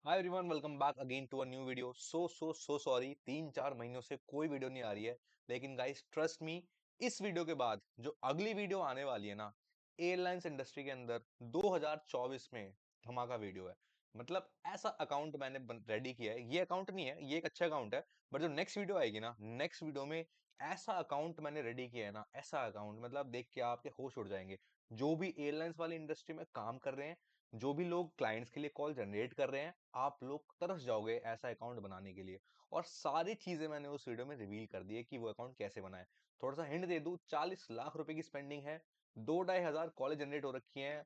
Hi everyone, welcome back again to a new video. So sorry, 3-4 महीनों से कोई video नहीं आ रही है। लेकिन गाइस ट्रस्ट मी, इस वीडियो के बाद जो अगली वीडियो आने वाली है ना, एयरलाइंस इंडस्ट्री के अंदर 2024 में धमाका वीडियो है। मतलब ऐसा अकाउंट मैंने रेडी किया है। ये अकाउंट नहीं है, ये एक अच्छा अकाउंट है। बट जो नेक्स्ट वीडियो आएगी ना, नेक्स्ट वीडियो में ऐसा अकाउंट मैंने रेडी किया है ना, ऐसा अकाउंट मतलब देख के आपके होश उड़ जाएंगे। जो भी एयरलाइंस वाली इंडस्ट्री में काम कर रहे हैं, जो भी लोग क्लाइंट्स के लिए कॉल जनरेट कर रहे हैं, आप लोग तरस जाओगे ऐसा अकाउंट बनाने के लिए। और सारी चीजें मैंने उस वीडियो में रिवील कर दी है कि वो अकाउंट कैसे बनाए। थोड़ा सा हिंट दे दूं, 40 लाख रुपए की स्पेंडिंग है, 2-2.5 हजार कॉलेज जनरेट हो रखी हैं।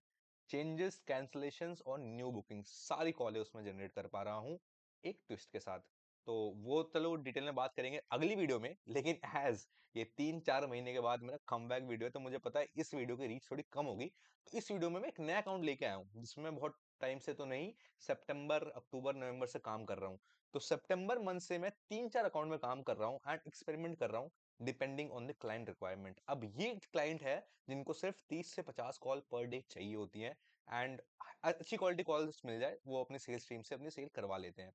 चेंजेस, कैंसलेशंस और न्यू बुकिंग सारी कॉलेज उसमें जनरेट कर पा रहा हूँ, एक ट्विस्ट के साथ। तो वो चलो डिटेल में बात करेंगे अगली वीडियो में। लेकिन एज ये 3-4 महीने के बाद मेरा कमबैक वीडियो है, तो मुझे पता है इस वीडियो की रीच थोड़ी कम होगी। तो इस वीडियो में मैं एक नया अकाउंट लेके आया हूँ, जिसमें बहुत टाइम से तो नहीं, सितंबर अक्टूबर नवंबर से काम कर रहा हूँ। तो सितंबर मंथ से मैं 3-4 अकाउंट में काम कर रहा हूँ एंड एक्सपेरिमेंट कर रहा हूँ, depending on the client requirement. अब ये क्लाइंट है जिनको सिर्फ 30 से 50 कॉल पर डे चाहिए होती है, एंड अच्छी क्वालिटी कॉल्स मिल जाए वो अपने सेल्स टीम से अपनी सेल करवा लेते हैं।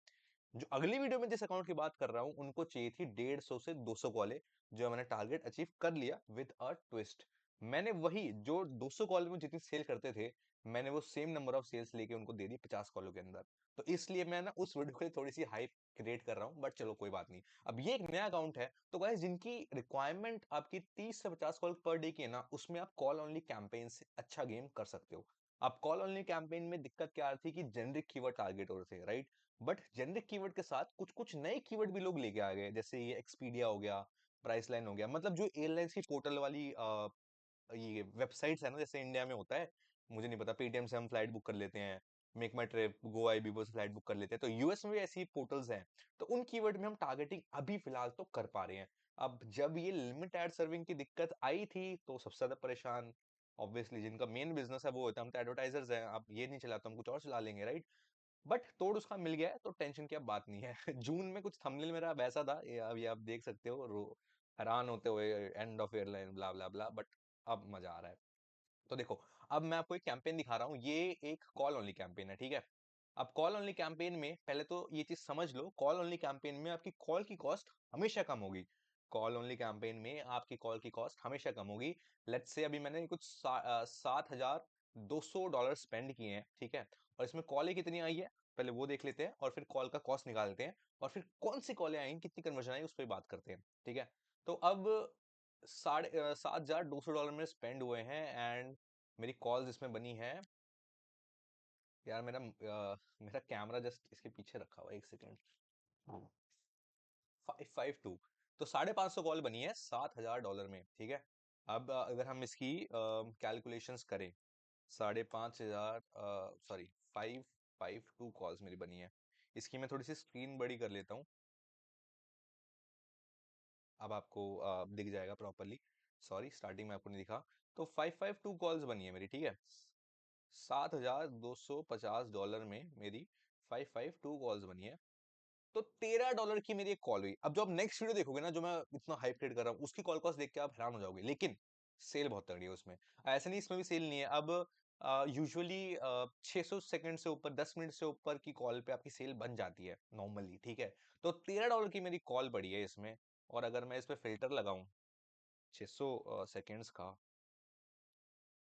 जो अगली वीडियो में जिस अकाउंट की बात कर रहा हूँ, उनको चाहिए थी 150 से 200 कॉलें, जो मैंने टारगेट अचीव कर लिया विद अ ट्विस्ट। मैंने वही जो 200 कॉल में जितनी सेल करते थे, मैंने वो सेम नंबर ऑफ सेल्स लेके उनको दे दी 50 कॉलों के अंदर। तो इसलिए मैं ना उस वीडियो के लिए थोड़ी सी हाइप क्रिएट कर रहा हूँ, बट चलो कोई बात नहीं। अब ये एक नया अकाउंट है, तो गाइस जिनकी रिक्वायरमेंट आपकी 30 से 50 कॉल पर डे की है ना, उसमें आप कॉल ओनली कैंपेन से अच्छा गेम कर सकते हो। अब कॉल ओनली कैंपेन में दिक्कत क्या आ रही थी कि जेनरिक कीवर्ड टारगेट हो रहे थे, राइट? बट जेनरिक कीवर्ड के साथ कुछ कुछ नए कीवर्ड भी लोग लेके आ गए, जैसे ये एक्सपीडिया हो गया, प्राइस लाइन हो गया। मतलब जो एयरलाइंस की पोर्टल वाली ये वेबसाइट्स है ना, जैसे इंडिया में होता है, मुझे नहीं पता, पेटीएम से हम फ्लाइट बुक कर लेते हैं, मेक माई ट्रिप, गो आई बीबो से फ्लाइट बुक कर लेते हैं, तो यूएस में भी ऐसी पोर्टल्स हैं। तो उन कीवर्ड में हम टारगेटिंग अभी फिलहाल तो कर पा रहे हैं। अब जब ये लिमिट एड सर्विंग की दिक्कत आई थी, तो सबसे ज्यादा परेशान ऑब्वियसली जिनका मेन बिजनेस है वो होता है, हम तो एडवर्टाइजर्स हैं। आप ये नहीं चलाते, हम कुछ और चला लेंगे, राइट? बट तोड़ उसका मिल गया है, तो टेंशन की अब बात नहीं है। जून में कुछ थंबनेल मेरा वैसा था, ये अब ये आप देख सकते हो, हैरान होते हुए, end of airline blah blah blah. But अब मजा आ रहा है। तो देखो, अब मैं आपको एक कैंपेन दिखा रहा हूँ। ये एक कॉल ओनली कैंपेन है, ठीक है? अब कॉल ओनली कैंपेन में पहले तो ये चीज समझ लो, कॉल ओनली कैंपेन में आपकी कॉल की कॉस्ट हमेशा कम होगी। कॉल ओनली कैंपेन में आपकी कॉल की कॉस्ट हमेशा कम होगी। लेट्स से अभी मैंने कुछ $7,200 स्पेंड किए हैं, ठीक है? और इसमें कॉलें कितनी आई है, पहले वो देख लेते हैं, और फिर कॉल का कॉस्ट निकाल लेते हैं, और फिर कौन सी कॉलें आई, कितनी कन्वर्जन आई, उस पर बात करते हैं, ठीक है? तो अब $7,200 में स्पेंड हुए हैं, एंड मेरी कॉल्स इसमें बनी है। यार मेरा कैमरा जस्ट इसके पीछे रखा हुआ है, एक सेकेंड। 552, तो 550 कॉल बनी है $7,000 में, ठीक है? अब अगर हम इसकी कैलकुलेशंस करें, 5,500, सॉरी, 552 कॉल्स मेरी बनी है। इसकी मैं थोड़ी सी स्क्रीन बड़ी कर लेता हूँ, अब आपको दिख जाएगा प्रॉपरली। सॉरी, स्टार्टिंग में आपको नहीं दिखा। तो 552 कॉल्स बनी है मेरी, ठीक है? $7,250 में मेरी 552 कॉल्स बनी है। तो $13 की मेरी एक कॉल हुई। अब जो आप नेक्स्ट वीडियो देखोगे ना, जो मैं इतना हाइप क्रिएट कर रहा हूँ, उसकी कॉल कॉस्ट देख के आप हैरान हो जाओगे। लेकिन सेल बहुत तगड़ी है उसमें। ऐसा नहीं इसमें भी सेल नहीं है। अब यूजुअली 600 सेकंड से ऊपर, 10 मिनट से ऊपर की कॉल पे आपकी सेल बन जाती है नॉर्मली, ठीक है? तो $13 की मेरी कॉल पड़ी है इसमें। और अगर मैं इस पे फिल्टर लगाऊं 600 सेकेंड्स का,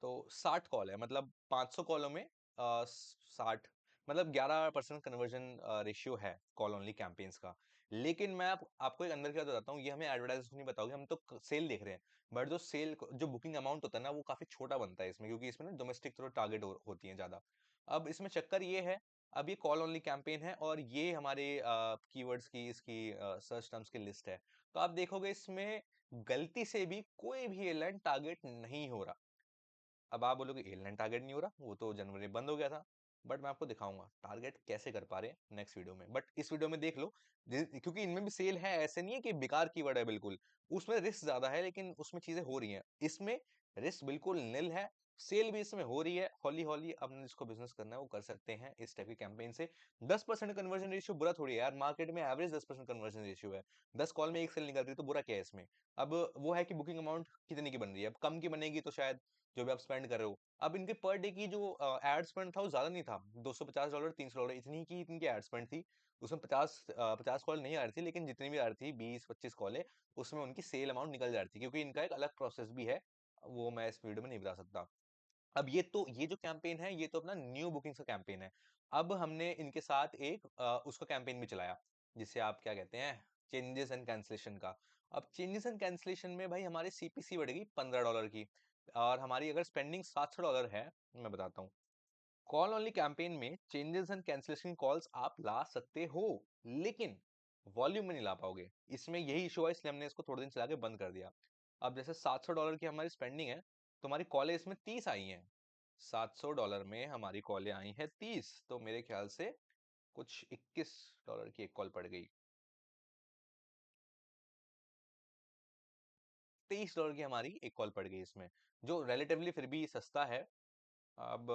तो 60 कॉल है। मतलब 500 कॉलों में 60, मतलब 11% कन्वर्जन रेशियो है कॉल ओनली कैंपेन्स का। लेकिन मैं आपको एक अंदर की बात बताता हूँ, ये हमें एडवर्टाइजर नहीं बताओगे, हम तो सेल देख रहे हैं। बट जो सेल, जो बुकिंग अमाउंट होता है ना, वो काफी छोटा बनता है इसमें, क्योंकि इसमें ना डोमेस्टिक थोड़ा टारगेट होती है ज्यादा। अब इसमें चक्कर ये है, अब ये कॉल ओनली कैंपेन है, और ये हमारे कीवर्ड्स की, इसकी सर्च टर्म्स की लिस्ट है। तो आप देखोगे इसमें गलती से भी कोई भी एयरलाइन टारगेट नहीं हो रहा। अब आप बोलोगे एयरलाइन टारगेट नहीं हो रहा, वो तो जनवरी में बंद हो गया था। बट मैं आपको दिखाऊंगा टारगेट कैसे कर पा रहे हैं नेक्स्ट वीडियो में। बट इस वीडियो में देख लो, क्योंकि इनमें भी सेल है, ऐसे नहीं है कि बेकार कीवर्ड है बिल्कुल। उसमें रिस्क ज्यादा है, लेकिन उसमें चीजें हो रही हैं। इसमें रिस्क बिल्कुल निल है। सेल भी इसमें हो रही है हौली हौली, अपने जिसको बिजनेस करना है वो कर सकते हैं इस टाइप की कैंपेन से। 10% कन्वर्जन रेशियो बुरा थोड़ी है यार, मार्केट में एवरेज 10% कन्वर्जन रेशियो है। 10 कॉल में एक सेल निकल रही है तो बुरा क्या है इसमें। अब वो है कि बुकिंग अमाउंट कितने की बन रही है, अब कम की बनेगी तो शायद जो भी आप स्पेंड कर रहे हो। अब इनके पर डे की जो एड स्पेंड था वो ज्यादा नहीं था, $250 $300 इतनी की इनकी एड स्पेंड थी। उसमें 50 कॉल नहीं आ रही थी, लेकिन जितनी भी आ रही थी 20-25 कॉल है उसमें उनकी सेल अमाउंट निकल जा रही थी, क्योंकि इनका एक अलग प्रोसेस भी है, वो मैं इस वीडियो में नहीं बता सकता। अब ये जो कैंपेन है ये तो अपना न्यू बुकिंग्स का कैंपेन है। अब हमने इनके साथ एक उसका कैंपेन भी चलाया, जिसे आप क्या कहते हैं, चेंजेस एंड कैंसलेशन का। अब चेंजेस एंड कैंसलेशन में भाई हमारी सीपीसी बढ़ गई $15 की, और हमारी अगर स्पेंडिंग $700 है, मैं बताता हूँ। कॉल ओनली कैंपेन में चेंजेस एंड कैंसलेशन कॉल्स आप ला सकते हो, लेकिन वॉल्यूम में नहीं ला पाओगे। इसमें यही इशू है, इसलिए हमने इसको थोड़े दिन चला के बंद कर दिया। अब जैसे $700 की हमारी स्पेंडिंग है, तो हमारी कॉलें इसमें 30 आई हैं। $700 में हमारी कॉलें आई हैं 30, तो मेरे ख्याल से कुछ $21 की एक कॉल पड़ गई। $23 की हमारी एक कॉल पड़ गई इसमें, जो रिलेटिवली फिर भी सस्ता है। अब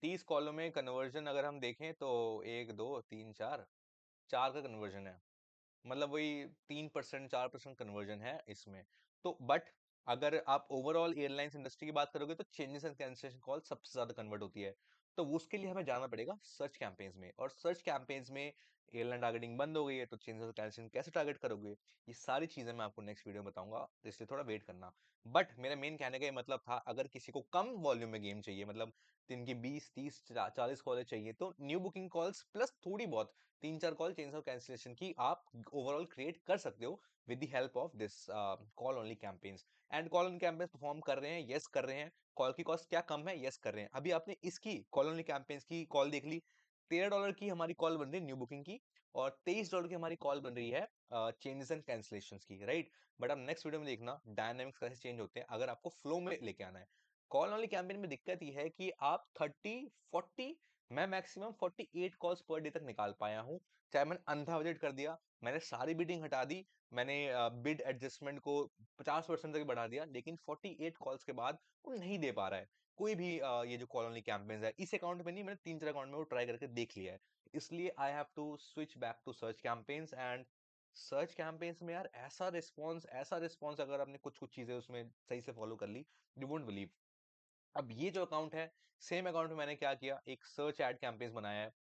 30 कॉलों में कन्वर्जन अगर हम देखें तो 1 2 3 4, 4 का कन्वर्जन है, मतलब वही 3% 4% कन्वर्जन है इसमें। तो बट अगर आप ओवरऑल एयरलाइंस इंडस्ट्री की बात करोगे तो चेंजेस एंड कैंसिलेशन कॉल सबसे ज्यादा कन्वर्ट होती है। तो उसके लिए हमें जाना पड़ेगा सर्च कैंपेन्स में, और सर्च कैंपेन्स में एयरलाइन टारगेटिंग बंद हो गई है, तो चेंजेस एंड कैंसिलेशन कैसे टारगेट करोगे, ये सारी चीजें मैं आपको नेक्स्ट वीडियो में बताऊंगा, तो इसलिए थोड़ा वेट करना। बट मेरा मेन कहने का ये मतलब था, अगर किसी को कम वॉल्यूम में गेम चाहिए, मतलब दिन की 20 30 40 कॉलेज चाहिए, तो न्यू बुकिंग कॉल्स प्लस थोड़ी बहुत 3 4 कॉल चेंज और कैंसिलेशन की आप ओवरऑल क्रिएट कर सकते हो with the help of this call only campaigns. And call only campaigns perform कर रहे हैं, यस कर रहे हैं। कॉल की कॉस्ट क्या कम है, यस कर रहे हैं। अभी आपने इसकी कॉल ओनली कैंपेन्स की कॉल देख ली, $13 की हमारी कॉल बन रही है न्यू बुकिंग की, और $23 की हमारी कॉल बन रही है चेंजेस एंड कैंसिलेशन की, राइट। बट अब नेक्स्ट वीडियो में देखना डायनामिक्स कैसे चेंज होते हैं अगर आपको फ्लो में लेके आना है। कॉल ओनली कैंपेन में दिक्कत ये है कि आप 30 40, मैं मैक्सिमम 48 कॉल्स पर डे तक निकाल पाया हूँ। चाहे मैंने अंधा बजट कर दिया, मैंने सारी बिडिंग हटा दी, मैंने बिड एडजस्टमेंट को 50% तक बढ़ा दिया, लेकिन 48 कॉल्स के बाद वो नहीं दे पा रहा है कोई भी। ये जो कॉल ओनली कैंपेन्स है, इस अकाउंट में नहीं, मैंने 3 4 अकाउंट में वो ट्राई करके देख लिया है। इसलिए I have to switch back to search campaigns. And search campaigns में यार ऐसा रिस्पॉन्स अगर आपने कुछ कुछ चीजें उसमें सही से फॉलो कर ली, यू वोंट बिलीव। अब ये जो अकाउंट है, सेम अकाउंट में मैंने क्या किया, एक सर्च एड कैंपेन्स बनाया है।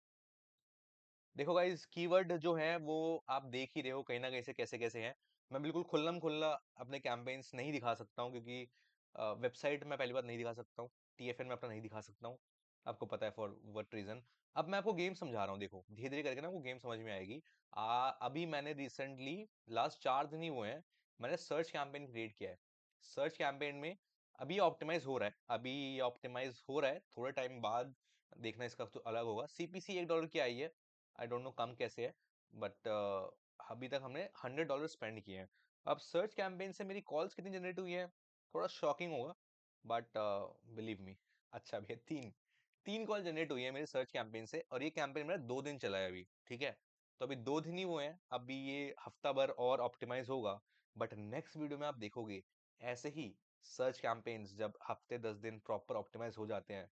देखो गाइस, कीवर्ड जो है वो आप देख ही रहे हो कहीं ना कहीं से कैसे कैसे हैं। मैं बिल्कुल खुल्लम खुल्ला अपने कैंपेन्स नहीं दिखा सकता हूँ, क्योंकि वेबसाइट में पहली बात नहीं दिखा सकता हूँ, टीएफएन में अपना नहीं दिखा सकता हूँ, आपको पता है फॉर व्हाट रीजन। अब मैं आपको गेम समझा रहा हूँ, देखो धीरे धीरे करके ना वो गेम समझ में आएगी। अभी मैंने रिसेंटली लास्ट 4 दिन ही हुए हैं, मैंने सर्च कैंपेन क्रिएट किया है। सर्च कैंपेन में अभी ऑप्टिमाइज हो रहा है, अभी ऑप्टिमाइज हो रहा है, थोड़े टाइम बाद देखना इसका तो अलग होगा। सीपीसी $1 की आई है, आई डोंट नो कम कैसे है, बट अभी तक हमने $100 स्पेंड किए हैं। अब सर्च कैंपेन से मेरी कॉल्स कितनी जनरेट हुई है, थोड़ा शॉकिंग होगा, बट बिलीव मी, अच्छा भी है, तीन तीन कॉल जनरेट हुई है मेरे सर्च कैंपेन से, और ये कैंपेन मेरा 2 दिन चला है अभी, ठीक है। तो अभी 2 दिन ही हुए हैं, अभी ये हफ्ता भर और ऑप्टिमाइज होगा। बट नेक्स्ट वीडियो में आप देखोगे ऐसे ही सर्च कैंपेन्स जब हफ्ते 10 दिन प्रॉपर ऑप्टिमाइज हो जाते हैं,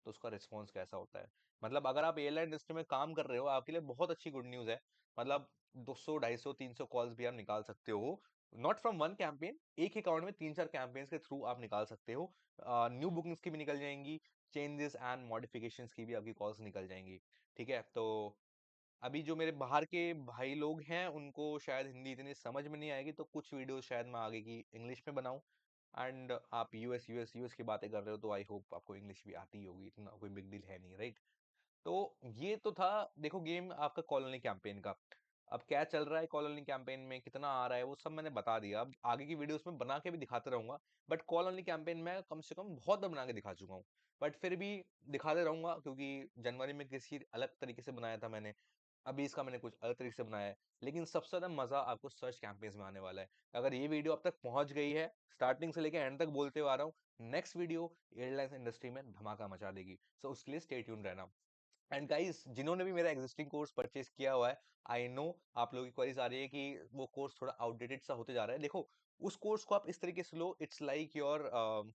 तो उसका रिस्पॉन्स कैसा होता है। मतलब अगर आप एयरलाइन इंडस्ट्री में काम कर रहे हो, आपके लिए बहुत अच्छी गुड न्यूज है। मतलब 200 250 300 कॉल्स भी आप निकाल सकते हो, नॉट फ्रॉम वन कैंपेन, एक ही अकाउंट में 3 4 कैंपेन्स के थ्रू आप निकाल सकते हो। न्यू बुकिंग्स की भी निकल जाएंगी, चेंजेस एंड मॉडिफिकेशंस की भी आपकी कॉल्स निकल जाएंगी, ठीक है। तो अभी जो मेरे बाहर के भाई लोग हैं उनको शायद हिंदी इतनी समझ में नहीं आएगी, तो कुछ वीडियो शायद मैं आगे की इंग्लिश में बनाऊं। एंड आप यूएस यूएस यूएस की बातें कर रहे हो, तो आई होप आपको इंग्लिश भी आती होगी, इतना कोई बिग डील है नहीं, राइट। तो ये तो था, देखो गेम आपका कॉलोनी कैंपेन का। अब क्या चल रहा है कॉलोनी कैंपेन में, कितना आ रहा है, वो सब मैंने बता दिया। अब आगे की वीडियोस में बना के भी दिखाते रहूंगा, बट कॉलोनी कैंपेन में कम से कम बहुत बार बना के दिखा चुका हूँ। बट फिर भी दिखाते रहूंगा, क्योंकि जनवरी में किसी अलग तरीके से बनाया था मैंने, अभी इसका मैंने कुछ अलग तरीके से बनाया है। लेकिन सबसे ज्यादा मजा आपको सर्च कैंपेन्स में आने वाला है। अगर ये वीडियो अब तक पहुंच गई है, स्टार्टिंग से लेकर एंड तक बोलते हुए आ रहा हूँ, नेक्स्ट वीडियो एयरलाइंस इंडस्ट्री में धमाका मचा देगी, सो उसके लिए स्टे ट्यून रहना। एंड गाइस, जिन्होंने भी मेरा एग्जिस्टिंग कोर्स परचेज किया हुआ है, आई नो आप लोगों की क्वेरीज आ रही है कि वो कोर्स थोड़ा आउटडेटेड सा होते जा रहा है। देखो, उस कोर्स को आप इस तरीके से लो, इट्स लाइक योर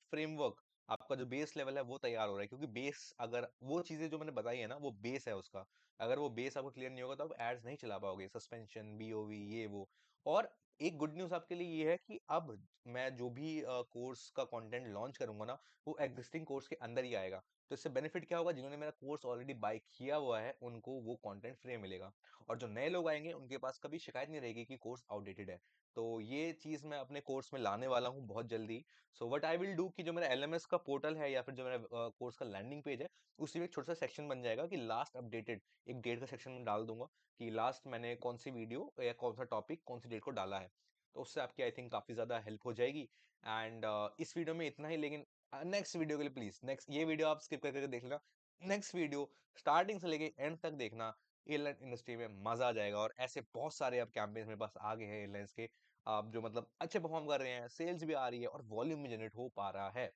फ्रेमवर्क आपका जो बेस लेवल है वो तैयार हो रहा है, क्योंकि बेस, अगर वो चीजें जो मैंने बताई है ना, वो बेस है उसका। अगर वो बेस आपको क्लियर नहीं होगा तो आप एड्स नहीं चला पाओगे, सस्पेंशन, बीओवी, ये वो। और एक गुड न्यूज आपके लिए ये है कि अब मैं जो भी कोर्स का कंटेंट लॉन्च करूंगा ना, वो एग्जिस्टिंग कोर्स के अंदर ही आएगा। तो इससे बेनिफिट क्या होगा, जिन्होंने मेरा कोर्स ऑलरेडी बाय किया हुआ है उनको वो कंटेंट फ्री मिलेगा, और जो नए लोग आएंगे उनके पास कभी शिकायत नहीं रहेगी कि कोर्स आउटडेटेड है। तो ये चीज मैं अपने कोर्स में लाने वाला हूँ बहुत जल्दी। So what I will do कि जो मेरा एलएमएस का पोर्टल है या फिर जो मेरा कोर्स का लैंडिंग पेज है, उसी में एक छोटा सा सेक्शन बन जाएगा कि लास्ट अपडेटेड, एक डेट का सेक्शन में डाल दूंगा कि लास्ट मैंने कौन सी वीडियो या कौन सा टॉपिक कौन सी डेट को डाला है। तो उससे आपकी आई थिंक काफी ज्यादा हेल्प हो जाएगी। एंड इस वीडियो में इतना ही, लेकिन नेक्स्ट वीडियो के लिए प्लीज, नेक्स्ट ये वीडियो आप स्किप करके देख लेना, नेक्स्ट वीडियो स्टार्टिंग से लेके एंड तक देखना। एयरलाइन इंडस्ट्री में मजा आ जाएगा, और ऐसे बहुत सारे अब कैंपेन्स मेरे पास आ गए हैं एयरलाइंस के, आप जो मतलब अच्छे परफॉर्म कर रहे हैं, सेल्स भी आ रही है और वॉल्यूम भी जनरेट हो पा रहा है,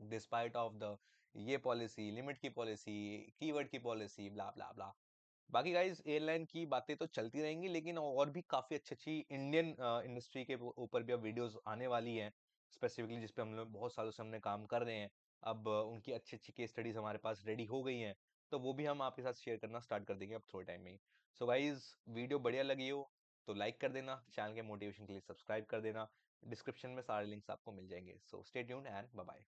डिस्पाइट ऑफ द ये पॉलिसी, लिमिट की पॉलिसी, कीवर्ड की पॉलिसी, ब्ला ब्ला ब्ला। बाकी गाइस एयरलाइन की बातें तो चलती रहेंगी, लेकिन और भी काफी अच्छी अच्छी इंडियन इंडस्ट्री के ऊपर भी अब वीडियोस आने वाली हैं, स्पेसिफिकली जिस पे हम लोग बहुत सालों से हमने काम कर रहे हैं। अब उनकी अच्छी अच्छी केस स्टडीज हमारे पास रेडी हो गई हैं, तो वो भी हम आपके साथ शेयर करना स्टार्ट कर देंगे अब थोड़े टाइम में ही। सो गाइस, वीडियो बढ़िया लगी हो तो लाइक कर देना, चैनल के मोटिवेशन के लिए सब्सक्राइब कर देना, डिस्क्रिप्शन में सारे लिंक्स आपको मिल जाएंगे। So stay tuned and bye bye.